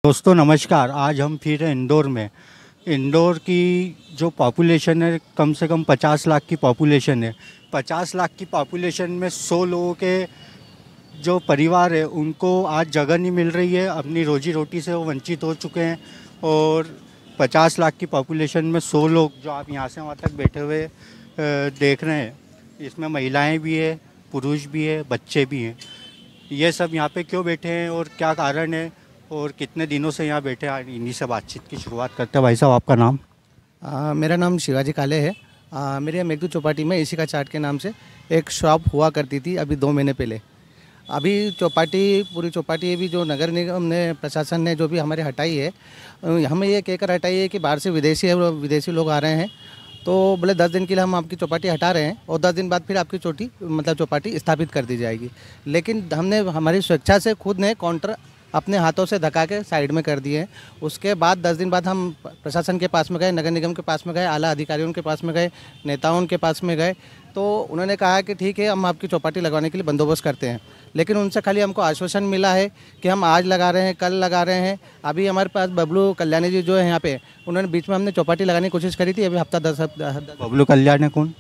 दोस्तों नमस्कार। आज हम फिर हैं इंदौर में। इंदौर की जो पॉपुलेशन है कम से कम 50 लाख की पॉपुलेशन है। 50 लाख की पॉपुलेशन में 100 लोगों के जो परिवार है उनको आज जगह नहीं मिल रही है, अपनी रोजी रोटी से वो वंचित हो चुके हैं। और 50 लाख की पॉपुलेशन में 100 लोग जो आप यहाँ से वहाँ तक बैठे हुए देख रहे हैं, इसमें महिलाएं भी है, पुरुष भी है, बच्चे भी हैं। ये सब यहाँ पे क्यों बैठे हैं और क्या कारण है और कितने दिनों से यहाँ बैठे हैं, इन्हीं से बातचीत की शुरुआत करते हैं। भाई साहब, आपका नाम? मेरा नाम शिवाजी काले है। मेरे मेघदूत चौपाटी में इसी का चाट के नाम से एक शॉप हुआ करती थी अभी 2 महीने पहले। अभी चौपाटी पूरी चौपाटी भी जो नगर निगम ने प्रशासन ने जो भी हमारे हटाई है, हमें ये कहकर हटाई है कि बाहर से विदेशी लोग आ रहे हैं, तो बोले 10 दिन के लिए हम आपकी चौपाटी हटा रहे हैं और 10 दिन बाद फिर आपकी चौपाटी स्थापित कर दी जाएगी। लेकिन हमने हमारी स्वेच्छा से खुद ने काउंटर अपने हाथों से धक्का के साइड में कर दिए हैं। उसके बाद 10 दिन बाद हम प्रशासन के पास में गए, नगर निगम के पास में गए, आला अधिकारियों के पास में गए, नेताओं के पास में गए, तो उन्होंने कहा कि ठीक है, हम आपकी चौपाटी लगवाने के लिए बंदोबस्त करते हैं। लेकिन उनसे खाली हमको आश्वासन मिला है कि हम आज लगा रहे हैं, कल लगा रहे हैं। अभी हमारे पास बबलू कल्याणी जी जो है यहाँ पे, उन्होंने बीच में हमने चौपाटी लगाने की कोशिश करी थी। अभी हफ्ता 10 बबलू कल्याण है कौन?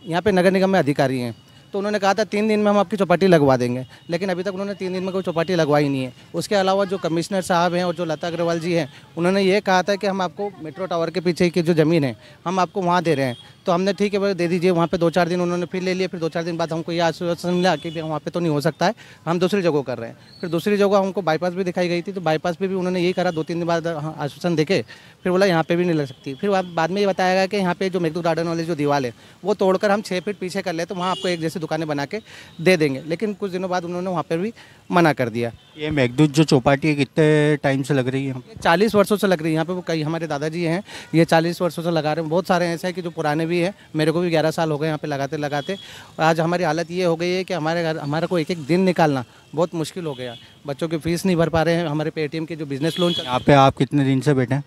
यहाँ पे नगर निगम में अधिकारी हैं, तो उन्होंने कहा था 3 दिन में हम आपकी चौपाटी लगवा देंगे, लेकिन अभी तक उन्होंने 3 दिन में कोई चौपाटी लगवाई नहीं है। उसके अलावा जो कमिश्नर साहब हैं और जो लता अग्रवाल जी हैं, उन्होंने ये कहा था कि हम आपको मेट्रो टावर के पीछे की जो ज़मीन है हम आपको वहाँ दे रहे हैं, तो हमने ठीक है भाई दे दीजिए। वहाँ पे 2-4 दिन उन्होंने फिर ले लिए, फिर 2-4 दिन बाद हमको ये आश्वासन मिला कि वहाँ पे तो नहीं हो सकता है, हम दूसरी जगह कर रहे हैं। फिर दूसरी जगह हमको बाईपास भी दिखाई गई थी, तो बाईपास पे भी उन्होंने यही करा 2-3 दिन बाद आश्वासन देके फिर बोला यहाँ पे भी नहीं लग सकती। फिर बाद में ये बताया गया कि यहाँ पे जो मेघदूत गार्डन वाली जो दीवार है वो तोड़कर हम 6 फीट पीछे कर ले तो वहाँ आपको एक जैसी दुकानें बना के दे देंगे। लेकिन कुछ दिनों बाद उन्होंने वहाँ पर भी मना कर दिया। ये मेघदूत जो चौपाटी है कितने टाइम से लग रही है? 40 वर्षों से लग रही है यहाँ पे। वो कई हमारे दादाजी हैं, ये 40 वर्षों से लगा रहे हैं। बहुत सारे ऐसे हैं कि जो पुराने भी हैं, मेरे को भी 11 साल हो गए यहाँ पे लगाते लगाते। और आज हमारी हालत ये हो गई है कि हमारे को एक एक दिन निकालना बहुत मुश्किल हो गया। बच्चों की फीस नहीं भर पा रहे हैं। हमारे पेटीएम के जो बिजनेस लोन यहाँ पे आप कितने दिन से बैठे हैं?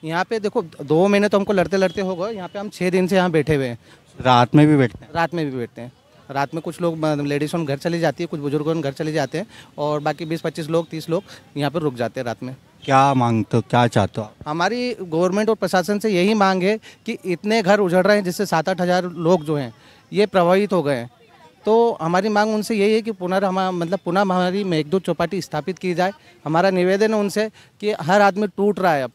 यहाँ पे देखो 2 महीने तो हमको लड़ते लड़ते हो गए। यहाँ पे हम 6 दिन से यहाँ बैठे हुए हैं। रात में भी बैठते हैं? रात में भी बैठते हैं। रात में कुछ लोग लेडीज़ घर चली जाती है, कुछ बुजुर्गों घर चले जाते हैं, और बाकी 20-25 लोग 30 लोग यहाँ पर रुक जाते हैं रात में। क्या मांगते हो, क्या चाहते हो आप? हमारी गवर्नमेंट और प्रशासन से यही मांग है कि इतने घर उजड़ रहे हैं जिससे 7-8 हज़ार लोग जो हैं ये प्रभावित हो गए हैं। तो हमारी मांग उनसे यही है कि पुनः हमारी मेघदूत चौपाटी स्थापित की जाए। हमारा निवेदन है उनसे कि हर आदमी टूट रहा है। अब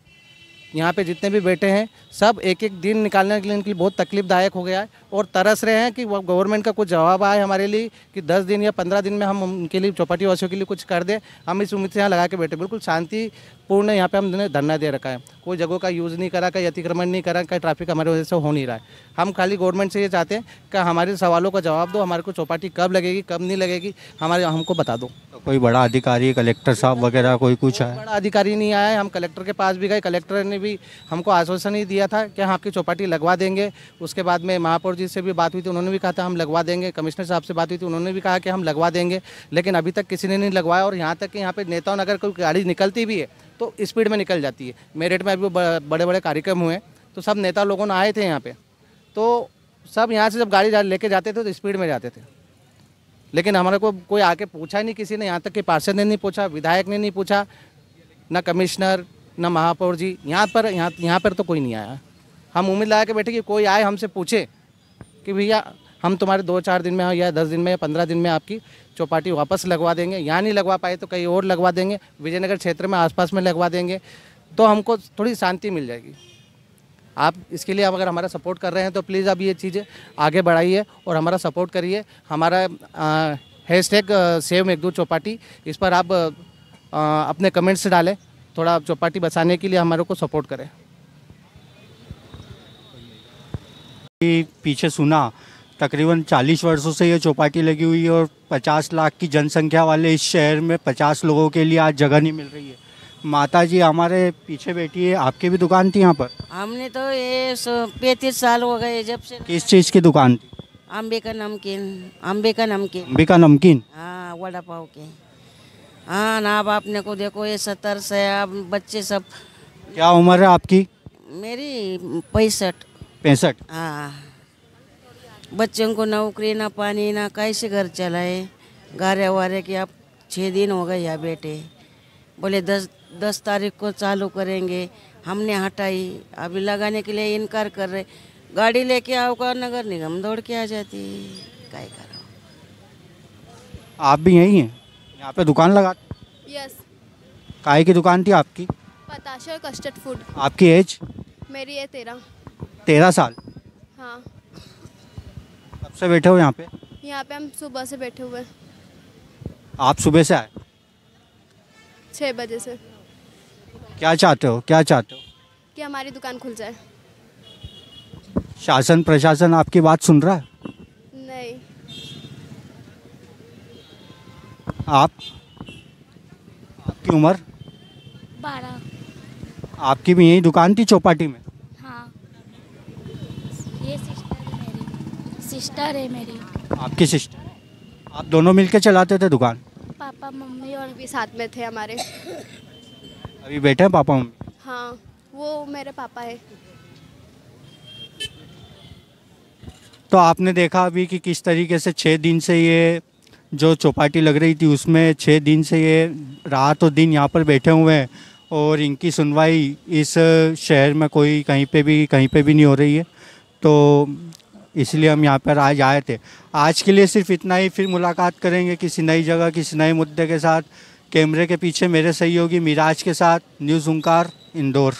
यहाँ पे जितने भी बैठे हैं सब एक एक दिन निकालने के लिए इनके लिए बहुत तकलीफदायक हो गया है, और तरस रहे हैं कि गवर्नमेंट का कुछ जवाब आए हमारे लिए कि 10 दिन या 15 दिन में हम उनके लिए, चौपाटी वासियों के लिए कुछ कर दें। हम इस उम्मीद से यहाँ लगा के बैठे, बिल्कुल शांतिपूर्ण यहाँ पे हमने धरना दे रखा है। कोई जगहों का यूज़ नहीं करा, कहीं अतिक्रमण नहीं करा, कहीं ट्रैफिक हमारे वजह से हो नहीं रहा है। हम खाली गवर्नमेंट से ये चाहते हैं कि हमारे सवालों का जवाब दो, हमारे को चौपाटी कब लगेगी, कब नहीं लगेगी, हमको बता दो। तो कोई बड़ा अधिकारी, कलेक्टर साहब वगैरह कोई कुछ है? बड़ा अधिकारी नहीं आया है। हम कलेक्टर के पास भी गए, कलेक्टर ने भी हमको आश्वासन ही दिया था कि हम आपकी चौपाटी लगवा देंगे। उसके बाद में महापौर जी से भी बात हुई थी, उन्होंने भी कहा था हम लगवा देंगे। कमिश्नर साहब से बात हुई थी, उन्होंने भी कहा कि हम लगवा देंगे, लेकिन अभी तक किसी ने नहीं लगवाया। और यहाँ तक कि यहाँ पे नेताओं अगर कोई गाड़ी निकलती भी है तो स्पीड में निकल जाती है। मेरठ में अभी बड़े बड़े कार्यक्रम हुए तो सब नेता लोगों ने आए थे यहाँ पे, तो सब यहाँ से जब गाड़ी लेके जाते थे तो स्पीड में जाते थे। लेकिन हमारे को कोई आके पूछा ही नहीं किसी ने, यहाँ तक कि पार्षद ने नहीं पूछा, विधायक ने नहीं पूछा, ना कमिश्नर, ना महापौर जी। यहाँ पर तो कोई नहीं आया। हम उम्मीद लगा के बैठे कि कोई आए हमसे पूछे कि भैया हम तुम्हारे 2-4 दिन में या 10 दिन में या 15 दिन में आपकी चौपाटी वापस लगवा देंगे। यहाँ नहीं लगवा पाए तो कहीं और लगवा देंगे, विजयनगर क्षेत्र में आसपास में लगवा देंगे, तो हमको थोड़ी शांति मिल जाएगी। आप इसके लिए अगर हमारा सपोर्ट कर रहे हैं तो प्लीज़ आप ये चीज़ें आगे बढ़ाइए और हमारा सपोर्ट करिए। हमारा हैशटैग सेव मेघदूत चौपाटी, इस पर आप अपने कमेंट्स डालें, थोड़ा चौपाटी बचाने के लिए हमारे को सपोर्ट करें। पीछे सुना तकरीबन 40 वर्षों से ये चौपाटी लगी हुई है और 50 लाख की जनसंख्या वाले इस शहर में 50 लोगों के लिए आज जगह नहीं मिल रही है। माता जी हमारे पीछे बैठी है, आपकी भी दुकान थी यहाँ पर? हमने तो ये 35 साल हो गए जब से। किस चीज़ की दुकान थी? अम्बे का नमकीन। अम्बे का नमकीन। अम्बे का नमकीन? हाँ, वड़ा पाव के। हाँ ना, अब आपने को देखो ये 70 से अब बच्चे सब। क्या उम्र है आपकी? मेरी 65। 65? हाँ, बच्चों को नौकरी ना पानी ना, कैसे घर चलाए। गारे वारे के अब 6 दिन हो गए यहाँ बैठे। बोले 10 तारीख को चालू करेंगे। हमने हटाई, अभी लगाने के लिए इनकार कर रहे। गाड़ी लेके आओ का नगर निगम दौड़ के आ जाती, क्या करो। आप भी यही हैं, यहाँ पे दुकान लगाते? यस। काय की दुकान थी आपकी? पताशा और कस्टर्ड फूड। आपकी एज? मेरी है 13। 13 साल। हाँ, कब से बैठे हो यहाँ पे? यहाँ पे हम सुबह से बैठे हुए हैं, आप सुबह से आए? 6 बजे से, क्या चाहते हो, क्या चाहते हो? कि हमारी दुकान खुल जाए। शासन प्रशासन आपकी बात सुन रहा है? नहीं। आप, आपकी उम्र? 12। आपकी भी यही दुकान थी चौपाटी में? हाँ, ये सिस्टर है मेरी। आपकी सिस्टर? आप दोनों मिलके चलाते थे दुकान? पापा मम्मी और भी साथ में थे हमारे। अभी बैठे हैं पापा मम्मी? हाँ, वो मेरे पापा है। तो आपने देखा अभी कि किस तरीके से 6 दिन से ये जो चौपाटी लग रही थी उसमें 6 दिन से ये रात और दिन यहाँ पर बैठे हुए हैं और इनकी सुनवाई इस शहर में कोई कहीं पे भी नहीं हो रही है। तो इसलिए हम यहाँ पर आज आए थे। आज के लिए सिर्फ इतना ही, फिर मुलाकात करेंगे किसी नई जगह किसी नए मुद्दे के साथ। कैमरे के पीछे मेरे सहयोगी मिराज के साथ, न्यूज़ ओंकार, इंदौर।